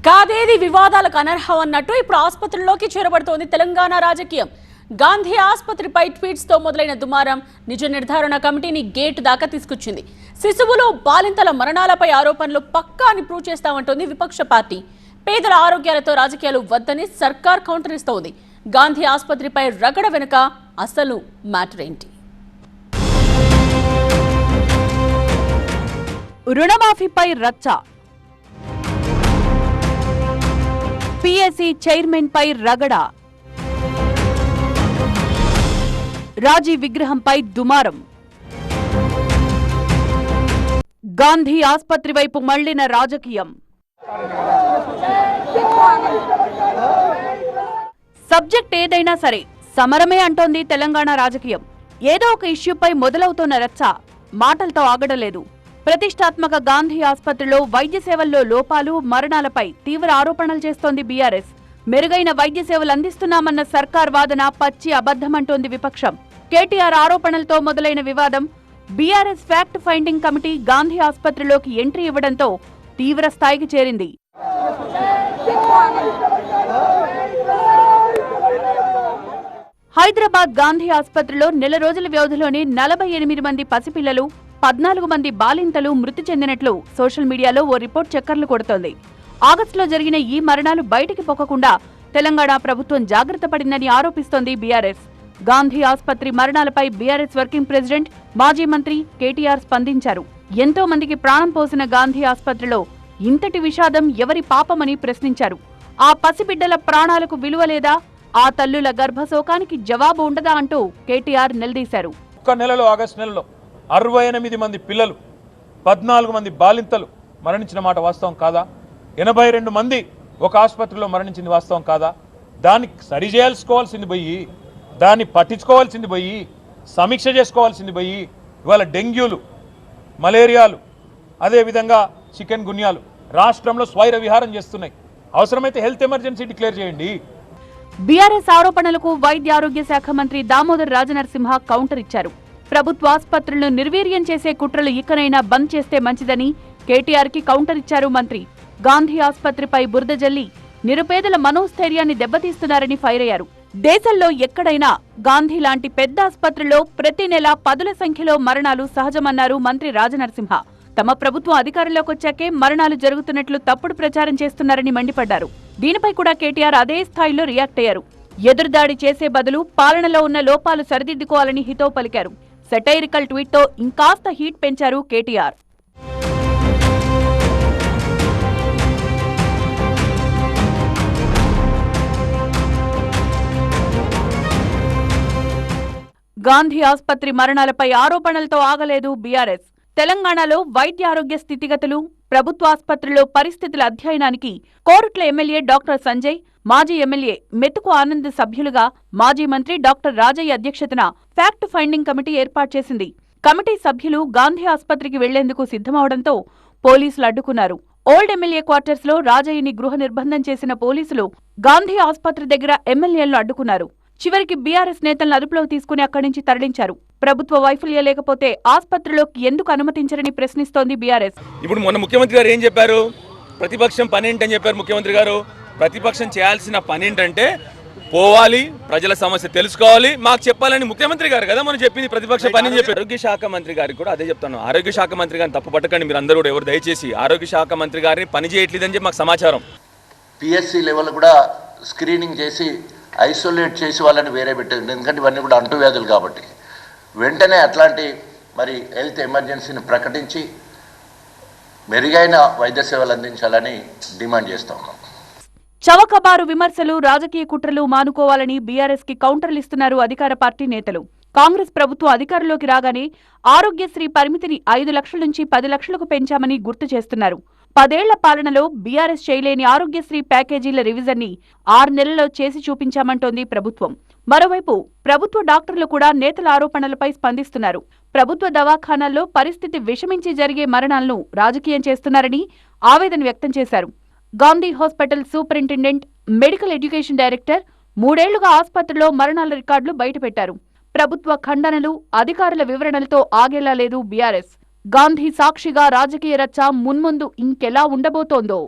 కాదేది వివాదాలకు అనర్హం అన్నట్టు ఇప్పుడు ఆసుపత్రుల్లోకి చేరబడుతోంది తెలంగాణ రాజకీయం. గాంధీ ఆసుపత్రిపై ట్వీట్స్ తో మొదలైన దుమారం నిజ నిర్ధారణ కమిటీని గేట్ దాకా తీసుకొచ్చింది. శిశువులు బాలింతల మరణాలపై ఆరోపణలు పక్కా అని ప్రూవ్ చేస్తామంటోంది విపక్ష పార్టీ. పేదల ఆరోగ్యాలతో రాజకీయాలు వద్దని సర్కార్ కౌంటర్ ఇస్తోంది. గాంధీ ఆసుపత్రిపై రగడ వెనుక అసలు మ్యాటర్ ఏంటి? రుణమాఫీపై రచ్చ, పిఎస్సి చైర్మన్ పై రగడ, రాజీవ్ విగ్రహంపై దుమారం, గాంధీ ఆసుపత్రి వైపు మళ్లిన రాజకీయం. సబ్జెక్ట్ ఏదైనా సరే సమరమే అంటోంది తెలంగాణ రాజకీయం. ఏదో ఒక ఇష్యూపై మొదలవుతోన్న రచ్చ మాటలతో ఆగడలేదు. ప్రతిష్టాత్మక గాంధీ ఆసుపత్రిలో వైద్య సేవల్లో లోపాలు, మరణాలపై తీవ్ర ఆరోపణలు చేస్తోంది బీఆర్ఎస్. మెరుగైన వైద్య సేవలు అందిస్తున్నామన్న సర్కార్ వాదన పచ్చి అబద్ధమంటోంది విపక్షం. కేటీఆర్ ఆరోపణలతో మొదలైన వివాదం BRS fact finding committee Gandhi ఆసుపత్రిలోకి ఎంట్రీ ఇవ్వడంతో తీవ్ర స్థాయికి చేరింది. హైదరాబాద్ గాంధీ ఆసుపత్రిలో నెల రోజుల వ్యవధిలోనే 48 మంది పసిపిల్లలు, 14 మంది బాలింతలు మృతి చెందినట్లు సోషల్ మీడియాలో ఓ రిపోర్ట్ చక్కర్లు కొడుతోంది. ఆగస్టులో జరిగిన ఈ మరణాలు బయటికి పొక్కకుండా తెలంగాణ ప్రభుత్వం జాగ్రత్త పడిందని ఆరోపిస్తోంది బీఆర్ఎస్. గాంధీ ఆసుపత్రి మరణాలపై బీఆర్ఎస్ వర్కింగ్ ప్రెసిడెంట్, మాజీ మంత్రి కేటీఆర్ స్పందించారు. ఎంతో మందికి ప్రాణం పోసిన గాంధీ ఆసుపత్రిలో ఇంతటి విషాదం ఎవరి పాపమని ప్రశ్నించారు. ఆ పసిబిడ్డల ప్రాణాలకు విలువ లేదా, ఆ తల్లుల గర్భశోకానికి జవాబు ఉండదా అంటూ కేటీఆర్ నిలదీశారు. ఒక్క నెలలో, ఆగస్టు నెలలో 68 మంది పిల్లలు, 14 మంది బాలింతలు మరణించిన మాట వాస్తవం కాదా? 82 మంది ఒక ఆసుపత్రిలో మరణించింది వాస్తవం కాదా? దాన్ని సరిచేయాల్సుకోవాల్సింది పోయి, దాన్ని పట్టించుకోవాల్సింది పోయి, సమీక్ష చేసుకోవాల్సింది పోయి ఇవాళ డెంగ్యూలు, మలేరియాలు, అదేవిధంగా చికెన్ గున్యాలు రాష్ట్రంలో స్వైర విహారం చేస్తున్నాయి. అవసరమైతే హెల్త్ ఎమర్జెన్సీ డిక్లేర్ చేయండి. బీఆర్ఎస్ ఆరోపణలకు వైద్య ఆరోగ్య శాఖ మంత్రి దామోదర్ రాజనరసింహ కౌంటర్ ఇచ్చారు. ప్రభుత్వ ఆసుపత్రులను నిర్వీర్యం చేసే కుట్రలు ఇకనైనా బంద్ చేస్తే మంచిదని కేటీఆర్ కి కౌంటర్ ఇచ్చారు మంత్రి. గాంధీ ఆసుపత్రిపై బురద జల్లి నిరుపేదల మనోస్థైర్యాన్ని దెబ్బతీస్తున్నారని ఫైర్ అయ్యారు. దేశంలో ఎక్కడైనా గాంధీ లాంటి పెద్ద ఆసుపత్రిలో ప్రతి నెల 10ల సంఖ్యలో మరణాలు సహజమన్నారు మంత్రి రాజనరసింహ. తమ ప్రభుత్వం అధికారంలోకి వచ్చాకే మరణాలు జరుగుతున్నట్లు తప్పుడు ప్రచారం చేస్తున్నారని మండిపడ్డారు. దీనిపై కూడా కేటీఆర్ అదే స్థాయిలో రియాక్ట్ అయ్యారు. ఎదురుదాడి చేసే బదులు పాలనలో ఉన్న లోపాలు సరిదిద్దుకోవాలని హితవు పలికారు. సెటైరికల్ ట్వీట్తో ఇంకాస్త హీట్ పెంచారు కేటీఆర్. గాంధీ ఆసుపత్రి మరణాలపై ఆరోపణలతో ఆగలేదు బీఆర్ఎస్. తెలంగాణలో వైద్య ఆరోగ్య స్థితిగతులు, ప్రభుత్వ ఆసుపత్రిలో పరిస్థితుల అధ్యయనానికి కోరుట్ల ఎమ్మెల్యే డాక్టర్ సంజయ్, మాజీ ఎమ్మెల్యే మెతుకు ఆనంద్ సభ్యులుగా మాజీ మంత్రి డాక్టర్ రాజయ్య అధ్యక్షతన ఫ్యాక్ట్ ఫైండింగ్ కమిటీ ఏర్పాటు చేసింది. కమిటీ సభ్యులు గాంధీ ఆసుపత్రికి వెళ్లేందుకు సిద్ధమవడంతో పోలీసులు అడ్డుకున్నారు. ఓల్డ్ ఎమ్మెల్యే క్వార్టర్స్ లో రాజయ్యని గృహ నిర్బంధం చేసిన పోలీసులు గాంధీ ఆసుపత్రి దగ్గర ఎమ్మెల్యేలను అడ్డుకున్నారు. చివరికి బీఆర్ఎస్ నేతలను అదుపులోకి తీసుకుని అక్కడి నుంచి తరలించారు. ప్రభుత్వ వైఫల్యం లేకపోతే ఆసుపత్రిలోకి ఎందుకు అనుమతించరని ప్రశ్నిస్తోంది బీఆర్ఎస్. ఇప్పుడు మొన్న ముఖ్యమంత్రి గారు ఏం చెప్పారు? ప్రతిపక్షం పని ఏంటని చెప్పారు ముఖ్యమంత్రి గారు. ప్రతిపక్షం చేయాల్సిన పని ఏంటంటే పోవాలి, ప్రజల సమస్య తెలుసుకోవాలి, మాకు చెప్పాలని ముఖ్యమంత్రి గారు కదా మనం చెప్పింది ప్రతిపక్ష పని అని చెప్పారు. ఆరోగ్య శాఖ మంత్రి గారికి కూడా అదే చెప్తాను. ఆరోగ్య శాఖ మంత్రి గారిని తప్పు పట్టకండి మీరు అందరూ కూడా, ఎవరు దయచేసి ఆరోగ్య శాఖ మంత్రి గారిని పని చేయట్లేదని చెప్పి మాకు సమాచారం. పిఎస్సి లెవెల్ కూడా స్క్రీనింగ్ చేసి ఐసోలేట్ చేసి వాళ్ళని వేరే పెట్టేది, ఎందుకంటే ఇవన్నీ కూడా అంటువ్యాధులు కాబట్టి. వెంటనే అట్లాంటి మరి హెల్త్ ఎమర్జెన్సీని ప్రకటించి మెరుగైన వైద్య సేవలు అందించాలని డిమాండ్ చేస్తా ఉన్నాం. చవకబారు విమర్శలు, రాజకీయ కుట్రలు మానుకోవాలని బీఆర్ఎస్ కి కౌంటర్లు ఇస్తున్నారు అధికార పార్టీ నేతలు. కాంగ్రెస్ ప్రభుత్వం అధికారంలోకి రాగానే ఆరోగ్యశ్రీ పరిమితిని 5 లక్షల నుంచి 10 లక్షలకు పెంచామని గుర్తు చేస్తున్నారు. 10 ఏళ్ల పాలనలో బీఆర్ఎస్ చేయలేని ఆరోగ్యశ్రీ ప్యాకేజీల రివిజన్ ని 6 నెలల్లో చేసి చూపించామంటోంది ప్రభుత్వం. మరోవైపు ప్రభుత్వ డాక్టర్లు కూడా నేతల ఆరోపణలపై స్పందిస్తున్నారు. ప్రభుత్వ దవాఖానాల్లో పరిస్థితి విషమించి జరిగే మరణాలను రాజకీయం చేస్తున్నారని ఆవేదన వ్యక్తం చేశారు. Gandhi hospital superintendent, medical education director 3 ఏళ్లుగా ఆసుపత్రిలో మరణాల రికార్డులు బయటపెట్టారు. ప్రభుత్వ ఖండనలు, అధికారుల వివరణలతో ఆగేలా లేదు బీఆర్ఎస్. గాంధీ సాక్షిగా రాజకీయ రచ్చ మున్ముందు ఇంకెలా ఉండబోతోందో.